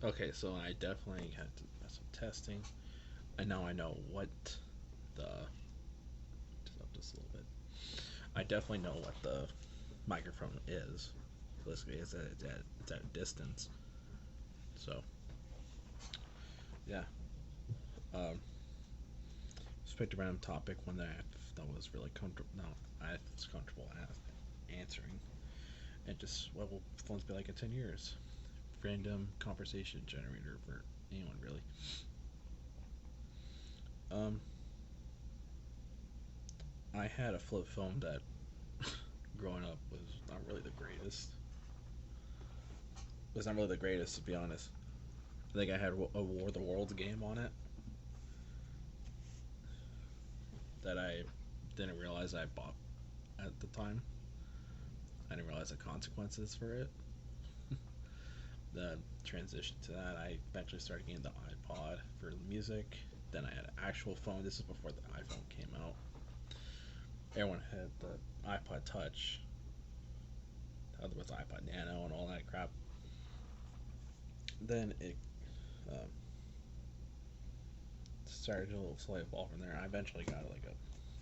Okay, so I definitely had to, some testing, and now I know what the just up this a little bit. I definitely know what the microphone is. Basically, it's at a distance. So yeah, um, just picked a random topic, one that that was really comfortable. No, I was comfortable answering, and just what will phones be like in 10 years? Random conversation generator for anyone really. Um, I had a flip phone that growing up was not really the greatest. Was not really the greatest, to be honest. I think I had a War of the Worlds game on it that I didn't realize I bought at the time. I didn't realize the consequences for it. The transition to that, I eventually started getting the iPod for music. Then I had an actual phone. This is before the iPhone came out. Everyone had the iPod Touch. With the iPod Nano and all that crap. Then it um, started to slowly evolve from there. I eventually got like a.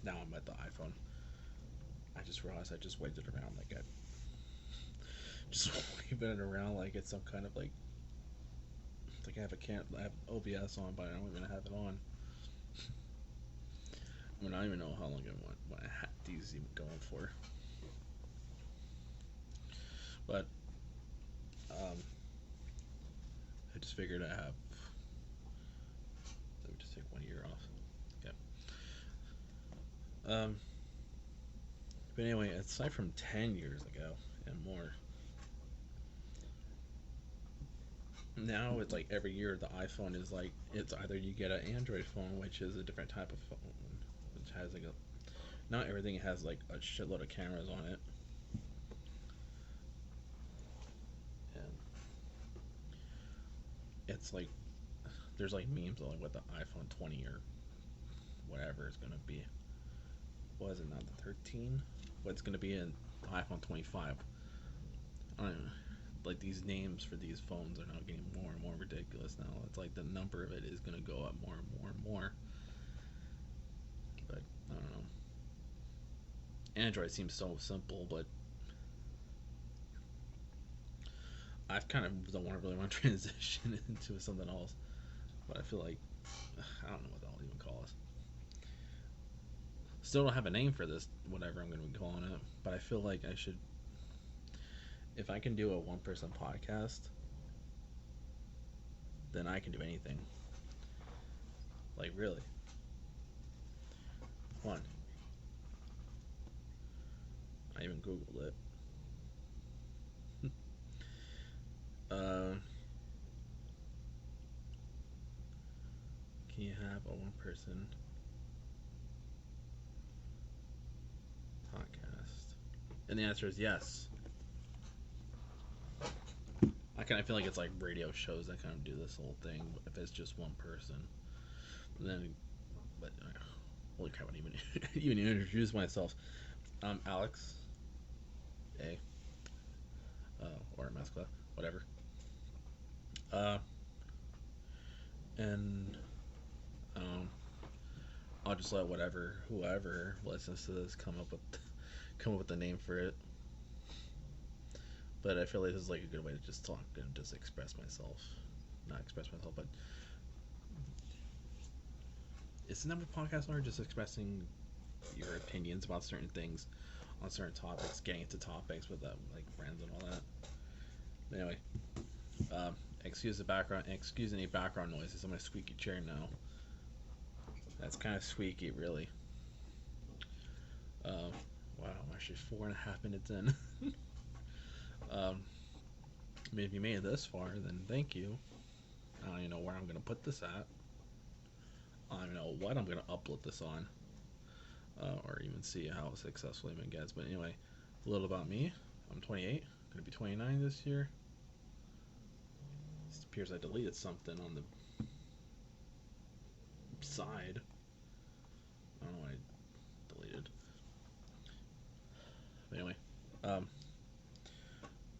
Now I'm at the iPhone. I just realized I just waved it around like I just waving it around like it's some kind of like I have OBS on, but I don't even have it on. I mean, I don't even know how long I had these even going for. But um, I just figured I have. Let me just take 1 year off. Yeah. But anyway, aside from 10 years ago and more, now it's like every year the iPhone is like it's either you get an Android phone, which is a different type of phone, which has like a not everything has like a shitload of cameras on it, and it's like there's like memes of like what the iPhone 20 or whatever is gonna be. Was it not the 13? What's gonna be in iPhone 25? I don't know. Like these names for these phones are now getting more and more ridiculous now. It's like the number of it is gonna go up more and more and more. But I don't know. Android seems so simple, but I've kind of don't want to really want to transition into something else. But I feel like I don't know what I'll even call it. Still don't have a name for this, whatever I'm going to be calling it. But I feel like I should, if I can do a one-person podcast, then I can do anything. Like really, one. I even googled it. Uh, can you have a one-person podcast? And the answer is yes. I kind of feel like it's like radio shows that kind of do this whole thing. If it's just one person, then but holy crap! I didn't even even introduce myself. I'm Alex A. Or Mescla, whatever. Uh, and um, I'll just let whoever listens to this come up with the name for it. But I feel like this is like a good way to just talk and just express myself. Not express myself, but it's the number of podcasts are just expressing your opinions about certain things on certain topics, getting into topics with like friends and all that. But anyway, excuse the background. Excuse any background noises. I'm gonna squeaky chair now. That's kind of squeaky, really. Uh, wow, I'm actually 4.5 minutes in. um, I mean, if you made it this far, then thank you. I don't even know where I'm gonna put this at. I don't even know what I'm gonna upload this on, or even see how successful it even gets. But anyway, a little about me. I'm 28. Gonna be 29 this year. It appears I deleted something on the side. I don't know what I deleted. But anyway, gonna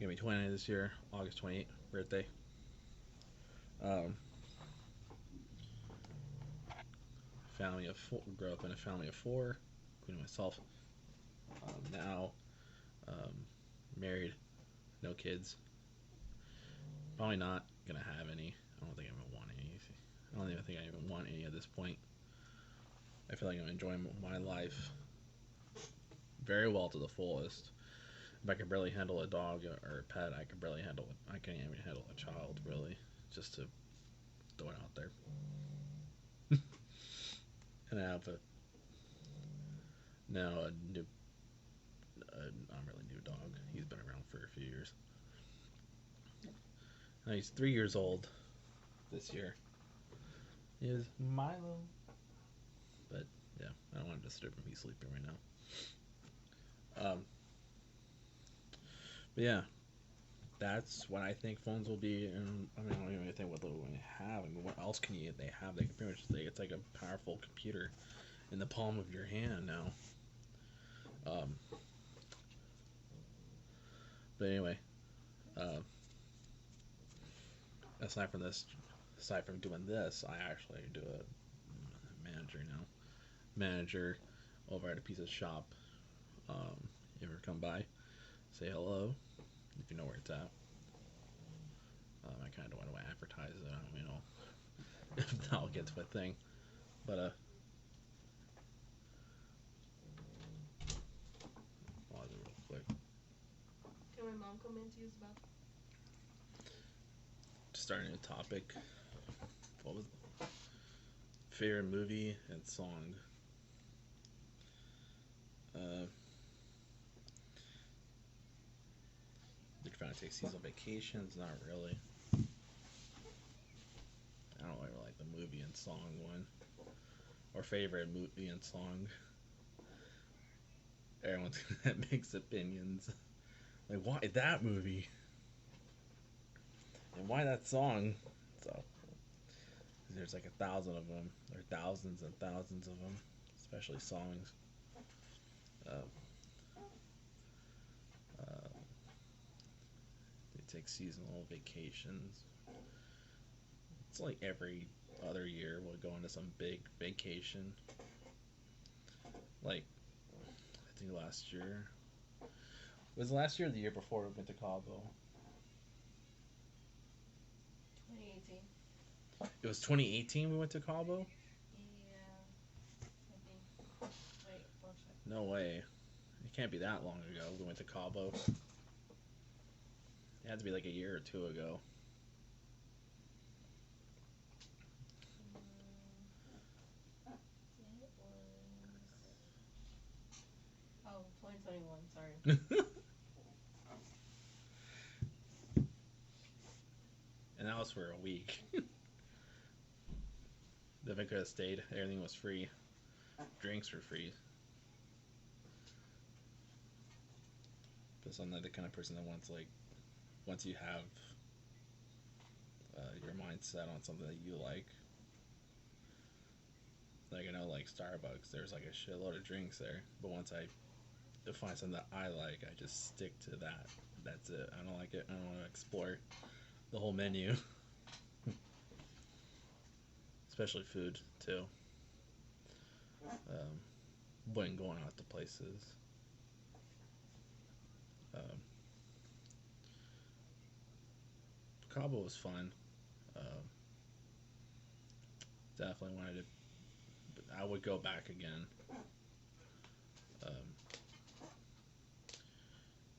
be 29 this year, August 28th, birthday. Um, family of four. Grew up in a family of four, including myself. Now um, married, no kids. Probably not gonna have any. I don't think I even want any. I don't even think I even want any at this point. I feel like I'm enjoying my life very well to the fullest. If I can barely handle a dog or a pet, I can barely handle it. I can't even handle a child, really. Just to throw it out there. And I have a now a new, not really new dog. He's been around for a few years. Now he's 3 years old this year. He is Milo. But yeah, I don't want to disturb him. He's sleeping right now. But yeah, that's what I think phones will be. And I mean, I don't even think what they'll have. I mean, what else can they have? They can pretty much say it's like a powerful computer in the palm of your hand now. Um, but anyway, uh, aside from this, aside from doing this, I actually do a manager now. Manager over at a pizza shop. You ever come by, say hello if you know where it's at. I kind of don't want to advertise it. I don't know if that'll get to a thing, but pause it real quick. Can my mom come in to use the bathroom? Starting a topic. What was it? Favorite movie and song? Uh, Did you trying to take seasonal vacations? Not really. I don't really like the movie and song one. Or favorite movie and song. Everyone's that makes opinions. Like, why that movie? And why that song? So, there's like 1,000 of them. There are thousands and thousands of them, especially songs. Uh, uh, they take seasonal vacations. It's like every other year we'll go into some big vacation. Like, I think last year. Was last year or the year before we went to Cabo? 2018. It was 2018 we went to Cabo? Yeah, I think. Wait, I'll check. No way. It can't be that long ago we went to Cabo. It had to be like a year or two ago. It was. Oh, 2021, sorry. And that was for a week. If I could have stayed, everything was free. Drinks were free. But I'm not the kind of person that wants like once you have your mind set on something that you like I know like Starbucks, there's like a shitload of drinks there. But once I find something that I like, I just stick to that. That's it. I don't like it. I don't want to explore the whole menu, especially food too. Um, when going out to places. Um, Cabo was fun. Um, Definitely wanted to. I would go back again. Um,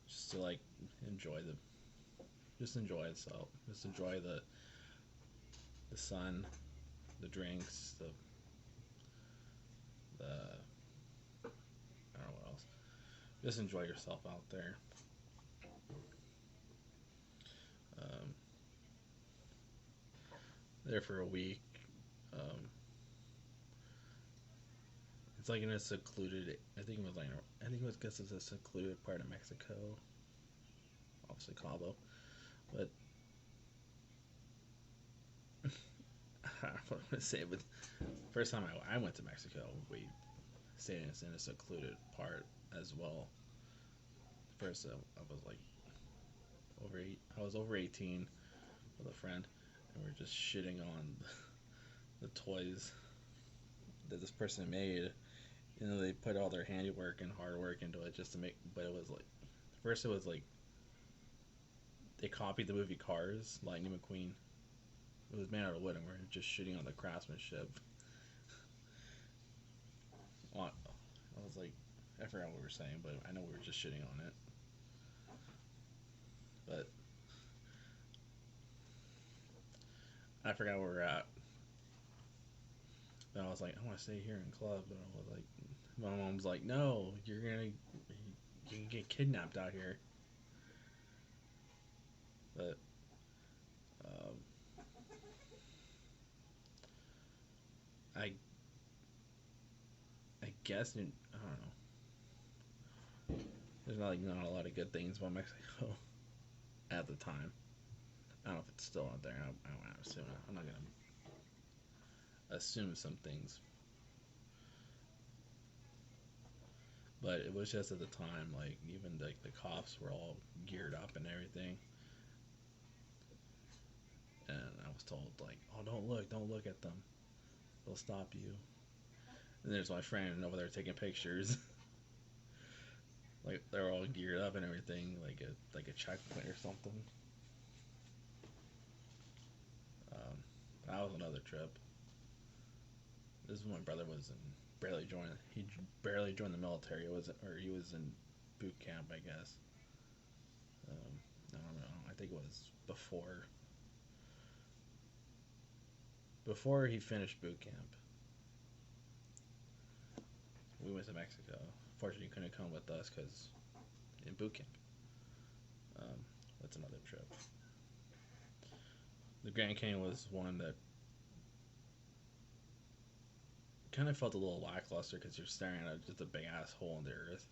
just to like enjoy the, just enjoy itself. Just enjoy the sun, the drinks, the I don't know what else. Just enjoy yourself out there. Um, there for a week. Um, it's like in a secluded. I think it was like I think it was because it's a secluded part of Mexico. Obviously Cabo, but I don't know what I'm gonna say. But first time I went to Mexico, we stayed in a secluded part as well. First, I was like I was over 18 with a friend, and we're just shitting on the toys that this person made. You know, they put all their handiwork and hard work into it just to make. But it was like first it was like they copied the movie Cars, Lightning McQueen. It was made out of wood, and we're just shitting on the craftsmanship. I was like, I forgot what we were saying, but I know we were just shitting on it. But I forgot where we're at. And I was like, I want to stay here in club, but I was like, my mom's like, no, you can get kidnapped out here. But um, I I guess I don't know. There's not a lot of good things about Mexico at the time. I don't know if it's still out there. I don't assume. I'm not gonna assume some things, but it was just at the time. Like even the cops were all geared up and everything, and I was told like, oh, don't look at them. They'll stop you. And there's my friend over there taking pictures. Like they're all geared up and everything, like a checkpoint or something. Um, that was another trip. This is when my brother was in barely joined. He barely joined the military. It was or he was in boot camp, I guess. Um, I don't know. I think it was before he finished boot camp. We went to Mexico. Fortunately, he couldn't come with us because in boot camp. Um, that's another trip. The Grand Canyon was one that kind of felt a little lackluster because you're staring at just a big ass hole in the earth.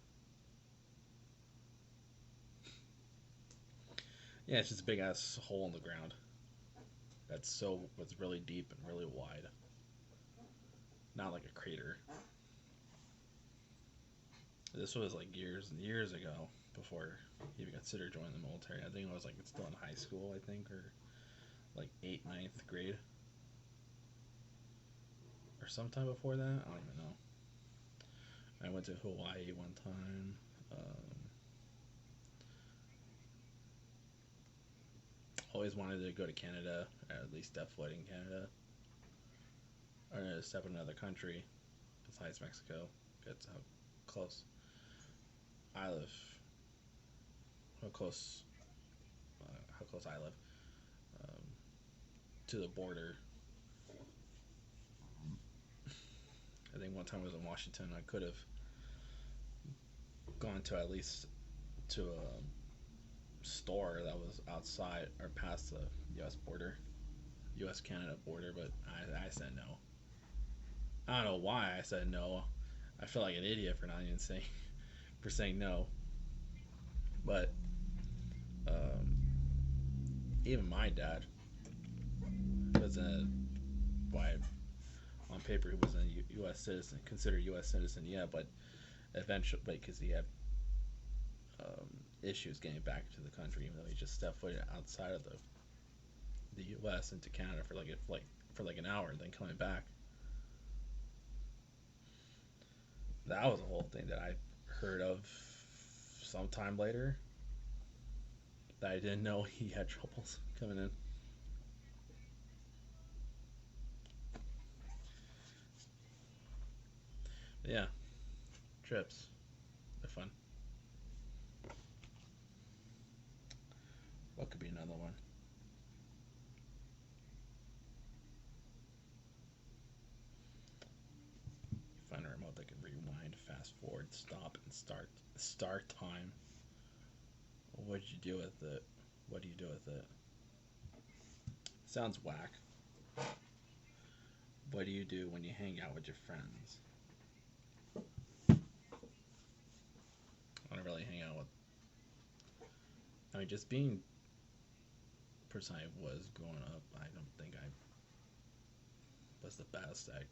Yeah, it's just a big ass hole in the ground. That's really deep and really wide. Not like a crater. This was like years and years ago before he even considered joining the military. I think it was like it's still in high school, I think, or like eighth, ninth grade, or sometime before that. I don't even know. I went to Hawaii one time. Always wanted to go to Canada, or at least step foot in Canada, or step in another country besides Mexico. That's how close I live. How close? How close I live um, to the border. I think one time I was in Washington. I could have gone to at least to a store that was outside or past the U.S. border, U.S. Canada border, but I said no. I don't know why I said no. I feel like an idiot for not even saying for saying no. But um, even my dad was a why on paper he wasn't a U.S. citizen, considered U.S. citizen, yeah, but eventually, because he had issues getting back to the country, even though he just stepped foot outside of the U.S. into Canada for like an hour, and then coming back. That was a whole thing that I heard of sometime later that I didn't know he had troubles coming in. But yeah, trips. They're fun. What could be another one? Find a remote that can rewind, fast forward, stop, and start time. What did you do with it? What do you do with it? Sounds whack. What do you do when you hang out with your friends? I don't really hang out with. I mean, just being the person I was growing up, I don't think I was the best. I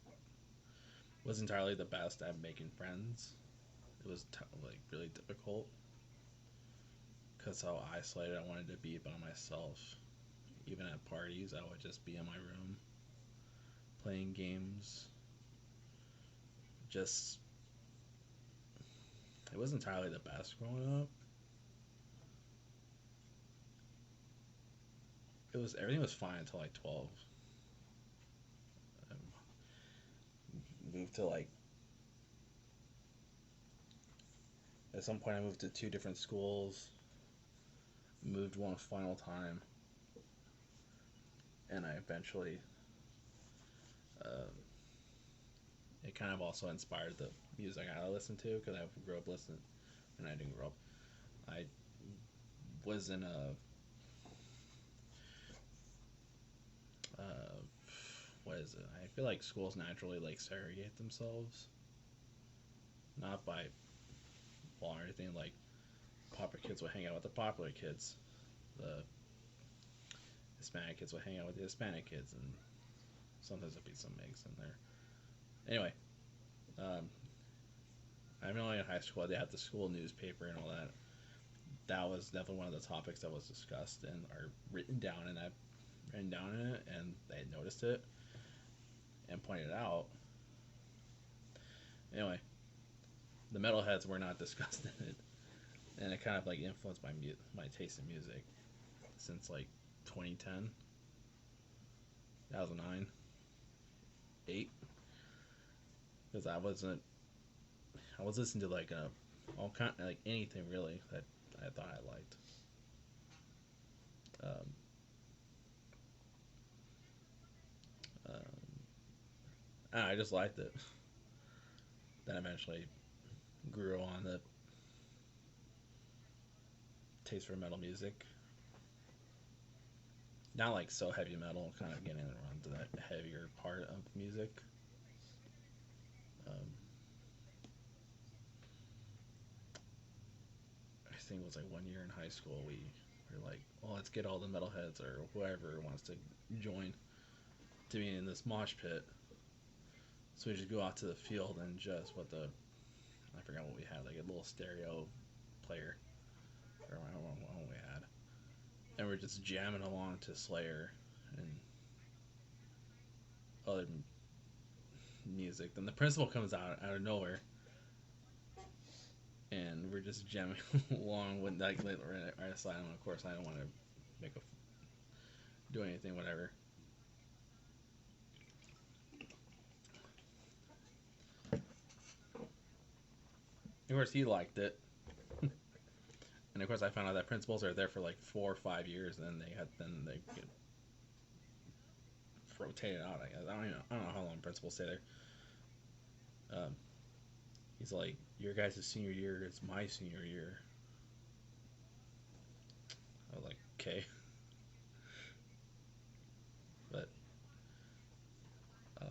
was entirely the best at making friends. It was like really difficult because how isolated I wanted to be by myself. even at parties, I would just be in my room playing games. Just it was entirely the best growing up. It was everything was fine until like 12. Moved to like at some point I moved to two different schools. Moved one final time, and I eventually uh, it kind of also inspired the music I listened to because I grew up listening, and I didn't grow up. I was in a uh, what is it? I feel like schools naturally like segregate themselves, not by law or anything. Like popular kids would hang out with the popular kids, the Hispanic kids would hang out with the Hispanic kids, and sometimes there'd be some mix in there. Anyway, um, I'm only in high school. They had the school newspaper and all that. That was definitely one of the topics that was discussed and are written down, and I've written down in it, and they had noticed it and pointed it out. Anyway, the metalheads were not discussed in it, and it kind of like influenced my taste in music since like 2010, 2009, 8, because I was listening to like all kind like anything really that I thought I liked. Um, I just liked it. Then eventually grew on the taste for metal music. Not like so heavy metal, kind of getting around to that heavier part of music. Um, I think it was like one year in high school we were like, well, let's get all the metalheads or whoever wants to join to be in this mosh pit. So we just go out to the field and just what the I forgot what we had, like a little stereo player. Or I don't know what we had. And we're just jamming along to Slayer and other music. Then the principal comes out of nowhere, and we're just jamming along with like right side. And of course, I don't want to make a do anything, whatever. Of course, he liked it, and of course, I found out that principals are there for like 4 or 5 years, and they get rotated out. I guess I don't know how long principals stay there. Um, he's like, your guys' senior year is my senior year. I was like, okay, but um,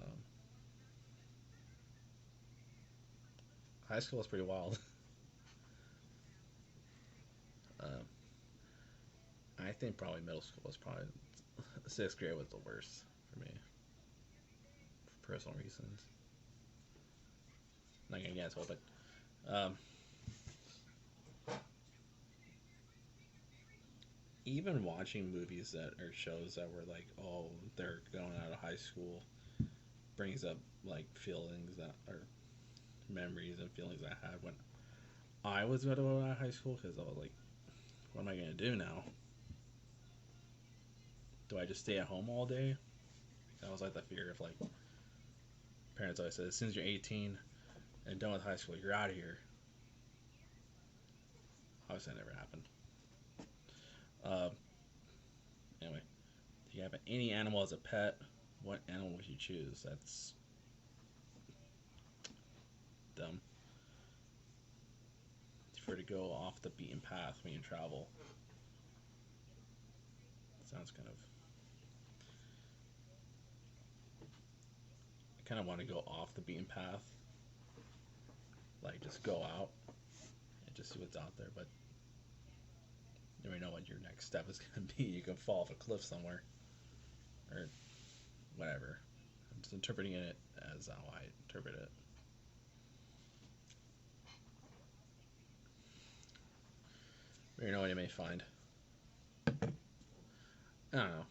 high school was pretty wild. Um, I think probably middle school was probably sixth grade was the worst for me for personal reasons. Not gonna get into it, but even watching movies that or shows that were like, oh, they're going out of high school brings up like feelings that are memories and feelings I had when I was going to go out of high school because I was like, what am I gonna do now? Do I just stay at home all day? That was like the fear of like parents always said, as soon as you're 18 and done with high school, you're out of here. Obviously, that never happened. Uh, anyway, if you have any animal as a pet, what animal would you choose? That's dumb. For to go off the beaten path when you travel. Sounds kind of. I kind of want to go off the beaten path, like just go out and just see what's out there. But you never know what your next step is going to be. You can fall off a cliff somewhere, or whatever. I'm just interpreting it as how I interpret it. You know what you may find. I don't know.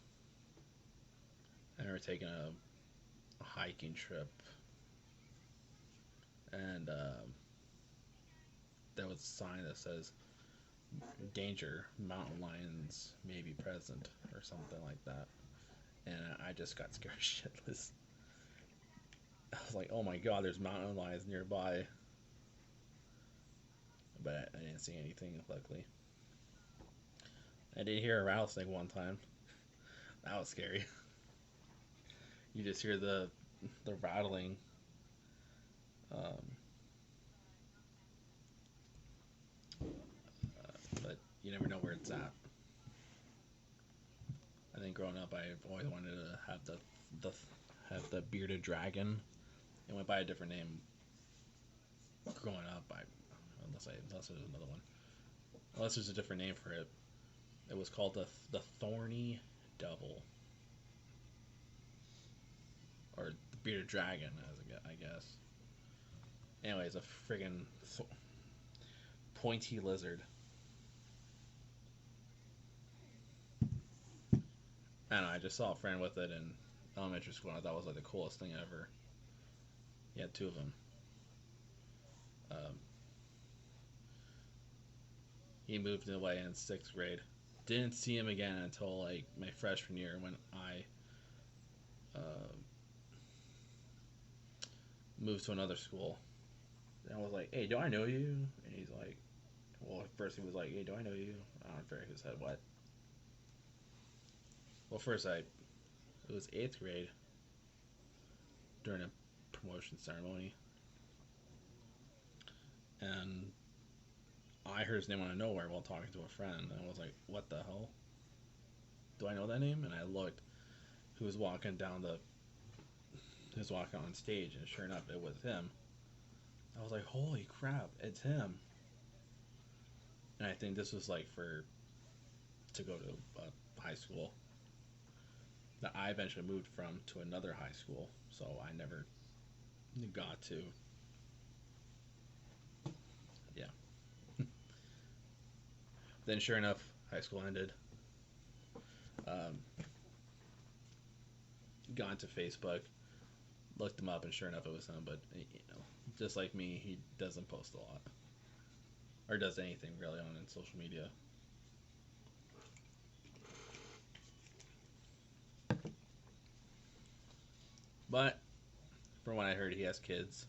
remember taking a hiking trip, and there was a sign that says "Danger: Mountain lions may be present" or something like that, and I just got scared shitless. I was like, "Oh my god, there's mountain lions nearby," but I didn't see anything. Luckily, I did hear a rattlesnake one time. That was scary. You just hear the rattling, um, but you never know where it's at. I think growing up, I've always wanted to have the have the bearded dragon. It went by a different name growing up. Unless there's another one, unless there's a different name for it. It was called the thorny devil, or the bearded dragon, as I guess. Anyways, a friggin' pointy lizard. I don't know. I just saw a friend with it in elementary school, and I thought it was like the coolest thing ever. He had two of them. Um, he moved away in sixth grade. Didn't see him again until like my freshman year when I uh, moved to another school. And I was like, "Hey, do I know you?" And he's like, "Well, at first he was like, hey, do I know you?" I don't know if he said what. Well, first it was eighth grade during a promotion ceremony, and I heard his name out of nowhere while talking to a friend, and I was like, "What the hell? Do I know that name?" And I looked. Who was walking down the? He was walking on stage, and sure enough, it was him. I was like, "Holy crap, it's him!" And I think this was like for to go to high school that I eventually moved from to another high school, so I never got to. Yeah. Then, sure enough, high school ended. Um, got into Facebook, looked him up, and sure enough, it was him. But just like me, he doesn't post a lot or does anything really on social media. But from what I heard, he has kids.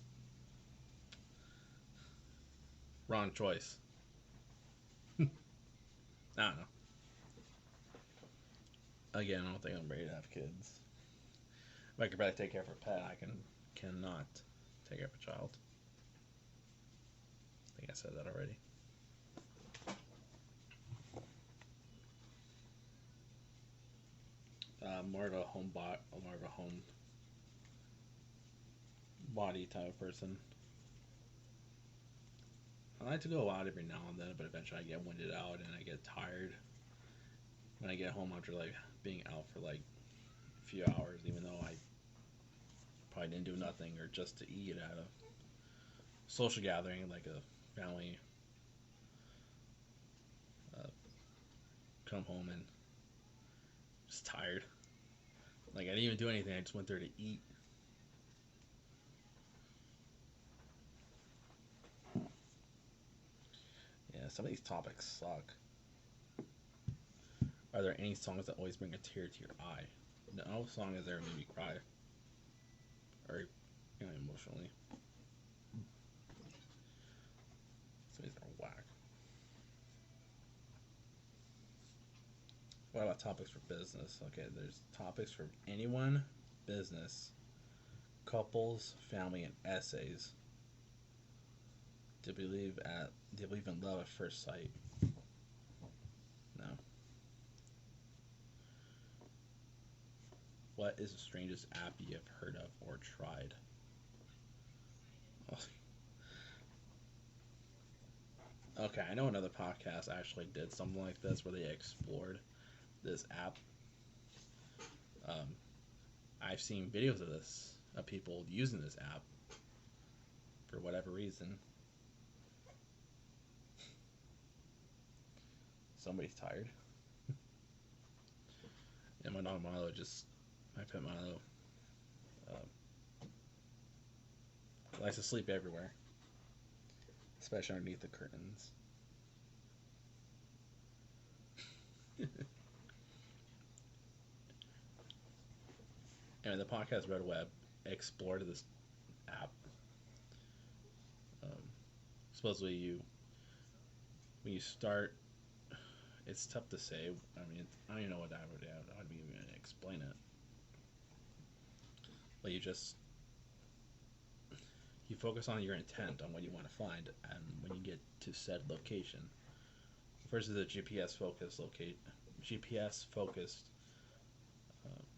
Wrong choice. I don't know. Again, I don't think I'm ready to have kids. If I could probably take care of a pet, I cannot take care of a child. I think I said that already. More of a more of a home body type of person. I like to go out every now and then, but eventually I get winded out and I get tired when I get home after like being out for like a few hours, even though I probably didn't do nothing or just to eat at a social gathering like a family. Uh, come home and just tired. Like I didn't even do anything. I just went there to eat. Yeah, some of these topics suck. Are there any songs that always bring a tear to your eye? No song has ever made me cry or emotionally. Some of these are whack. What about topics for business? Okay, there's topics for anyone, business, couples, family, and essays. Do you believe in love at first sight? No. What is the strangest app you have heard of or tried? Okay, I know another podcast actually did something like this where they explored this app. Um, I've seen videos of this of people using this app for whatever reason. Somebody's tired, and my dog Milo just My pet Milo likes to sleep everywhere, especially underneath the curtains. And the podcast Red Web explored this app. Um, Supposedly, when you start, it's tough to say. I mean, I don't even know how to even explain it. But you focus on your intent on what you want to find, and when you get to said location, versus the GPS focused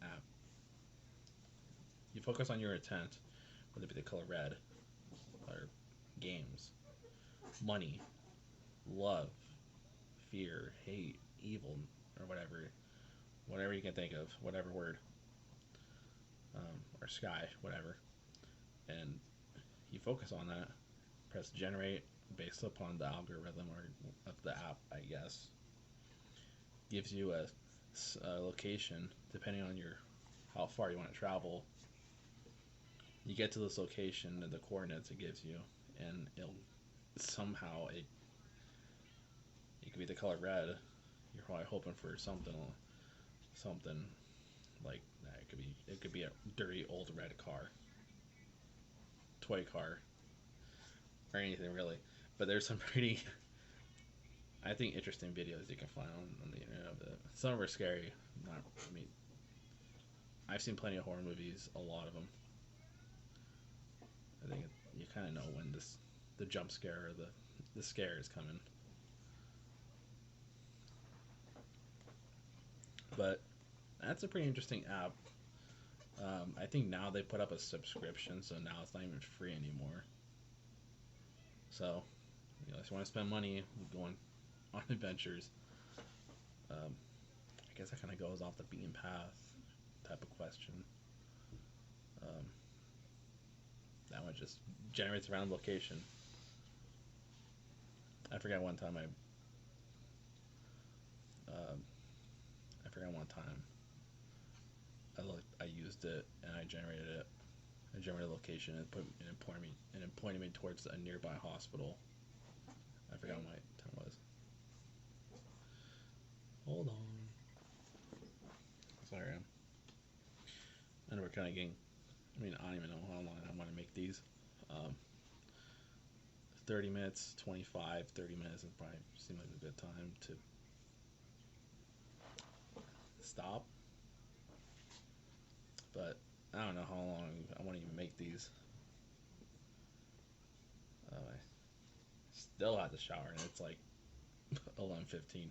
app, you focus on your intent, whether it be the color red, or games, money, love, fear, hate, evil, or whatever you can think of, whatever word, or sky, whatever, and you focus on that. Press generate based upon the algorithm or of the app, I guess. Gives you a location depending on your how far you want to travel. You get to this location and the coordinates it gives you, and it'll somehow it could be the color red. You're probably hoping for something like that. It could be a dirty old red car, toy car, or anything really. But there's some pretty, I think, interesting videos you can find on the internet of it. Some of them are scary. Not, I mean, I've seen plenty of horror movies, a lot of them. I think you kind of know when the jump scare or the scare is coming. But that's a pretty interesting app. I think now they put up a subscription, so now it's not even free anymore. So, if you want to spend money going on adventures, I guess that kind of goes off the beaten path type of question. Um, that one just generates a random location. I forgot one time um, I forgot one time I used it and I generated it. I generated a location and it pointed me towards a nearby hospital. I forgot what my time was. Hold on. Sorry. I know we're kind of getting. I mean, I don't even know how long I want to make these. Um, 30 minutes, 25, 30 minutes would probably seem like a good time to stop. But I don't know how long I want to even make these. I still had to shower, and it's like 11:15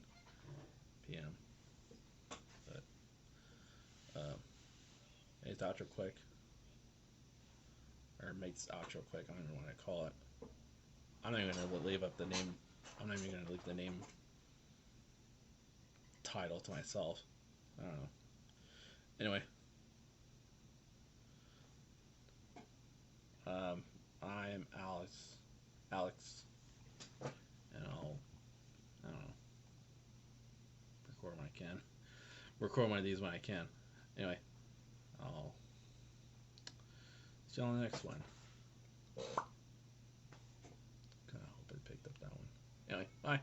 p.m. But it's outro quick, or mates outro quick. I don't even know what I call it. I'm not even gonna leave up the name. I'm not even gonna leave the name title to myself. I don't know. Anyway, I am Alex, and I don't know, record when I can. Record one of these when I can. Anyway, I'll see you on the next one. Kind of hope I picked up that one. Anyway, bye.